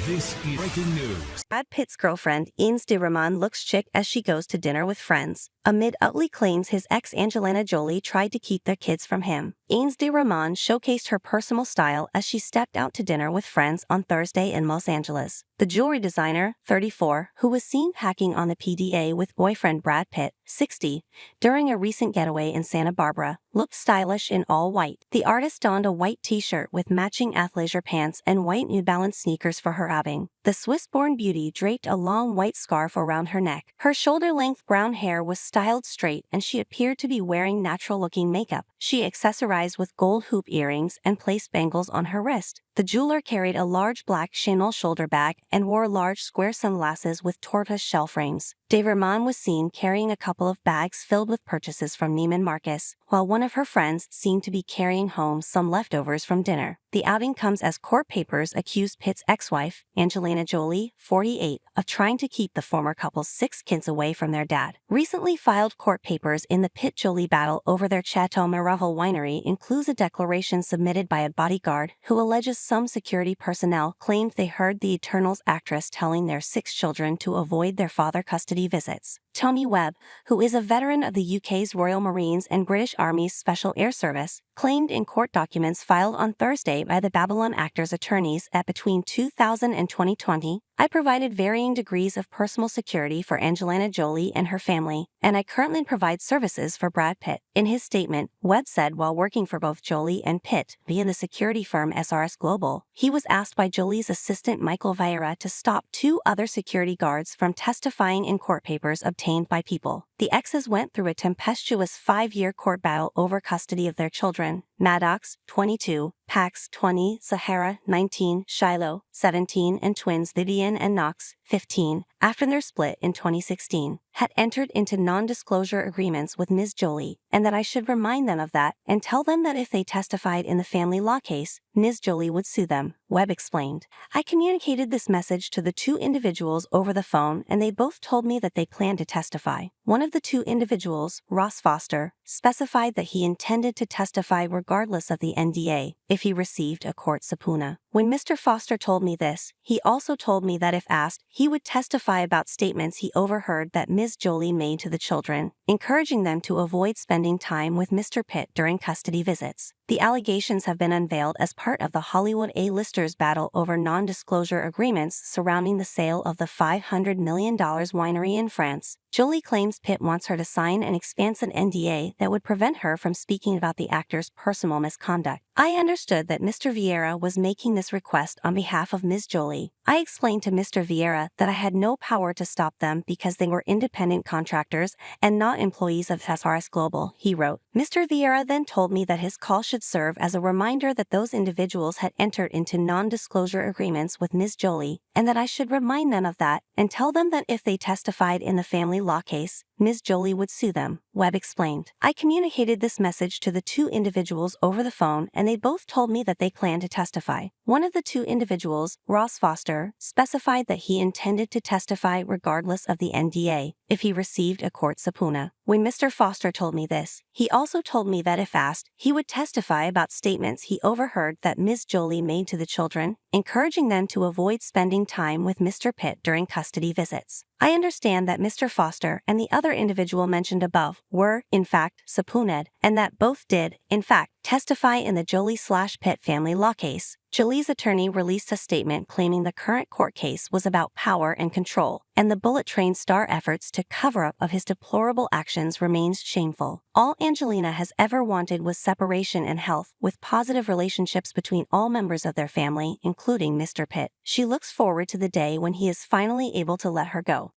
This is breaking news. Brad Pitt's girlfriend, Ines de Ramon, looks chic as she goes to dinner with friends, amid ugly claims his ex Angelina Jolie tried to keep their kids from him. Ines de Ramon showcased her personal style as she stepped out to dinner with friends on Thursday in Los Angeles. The jewelry designer, 34, who was seen packing on the PDA with boyfriend Brad Pitt, 60, during a recent getaway in Santa Barbara, looked stylish in all white. The artist donned a white t-shirt with matching athleisure pants and white New Balance sneakers for her outing. The Swiss-born beauty draped a long white scarf around her neck. Her shoulder-length brown hair was styled straight and she appeared to be wearing natural-looking makeup. She accessorized with gold hoop earrings and placed bangles on her wrist. The jeweler carried a large black Chanel shoulder bag and wore large square sunglasses with tortoise-shell frames. De Ramon was seen carrying a couple of bags filled with purchases from Neiman Marcus, while one of her friends seemed to be carrying home some leftovers from dinner. The outing comes as court papers accused Pitt's ex-wife, Angelina Jolie, 48, of trying to keep the former couple's 6 kids away from their dad. Recently filed court papers in the Pitt-Jolie battle over their Chateau Miraval winery includes a declaration submitted by a bodyguard who alleges some security personnel claimed they heard the Eternals actress telling their 6 children to avoid their father custody visits. Webb, who is a veteran of the UK's Royal Marines and British Army's Special Air Service, claimed in court documents filed on Thursday by the Babylon actor's attorneys that between 2000 and 2020, I provided varying degrees of personal security for Angelina Jolie and her family, and I currently provide services for Brad Pitt. In his statement, Webb said while working for both Jolie and Pitt via the security firm SRS Global, he was asked by Jolie's assistant Michael Viera to stop 2 other security guards from testifying in court papers obtained by People. The exes went through a tempestuous 5-year court battle over custody of their children, Maddox, 22, Pax, 20, Sahara, 19, Shiloh, 17, and twins Vivian and Knox, 15, after their split in 2016, had entered into non-disclosure agreements with Ms. Jolie, and that I should remind them of that and tell them that if they testified in the family law case, Ms. Jolie would sue them, Webb explained. I communicated this message to the 2 individuals over the phone and they both told me that they planned to testify. One of the 2 individuals, Ross Foster, specified that he intended to testify regardless of the NDA if he received a court subpoena. When Mr. Foster told me this, he also told me that if asked, he would testify about statements he overheard that Ms. Jolie made to the children, encouraging them to avoid spending time with Mr. Pitt during custody visits. The allegations have been unveiled as part of the Hollywood A-listers' battle over non-disclosure agreements surrounding the sale of the $500 million winery in France. Jolie claims Pitt wants her to sign and expands an NDA that would prevent her from speaking about the actor's personal misconduct. I understood that Mr. Viera was making this request on behalf of Ms. Jolie. I explained to Mr. Viera that I had no power to stop them because they were independent contractors and not employees of SRS Global, he wrote. Mr. Viera then told me that his call should serve as a reminder that those individuals had entered into non-disclosure agreements with Ms. Jolie, and that I should remind them of that and tell them that if they testified in the family law case, Ms. Jolie would sue them, Webb explained. I communicated this message to the 2 individuals over the phone and they both told me that they planned to testify. One of the 2 individuals, Ross Foster, specified that he intended to testify regardless of the NDA if he received a court subpoena. When Mr. Foster told me this, he also told me that if asked, he would testify about statements he overheard that Ms. Jolie made to the children, encouraging them to avoid spending time with Mr. Pitt during custody visits. I understand that Mr. Foster and the other individual mentioned above were, in fact, subpoenaed, and that both did, in fact, testify in the Jolie/Pitt family law case. Jolie's attorney released a statement claiming the current court case was about power and control, and the Bullet Train star efforts to cover up of his deplorable actions remains shameful. All Angelina has ever wanted was separation and health, with positive relationships between all members of their family, including Mr. Pitt. She looks forward to the day when he is finally able to let her go.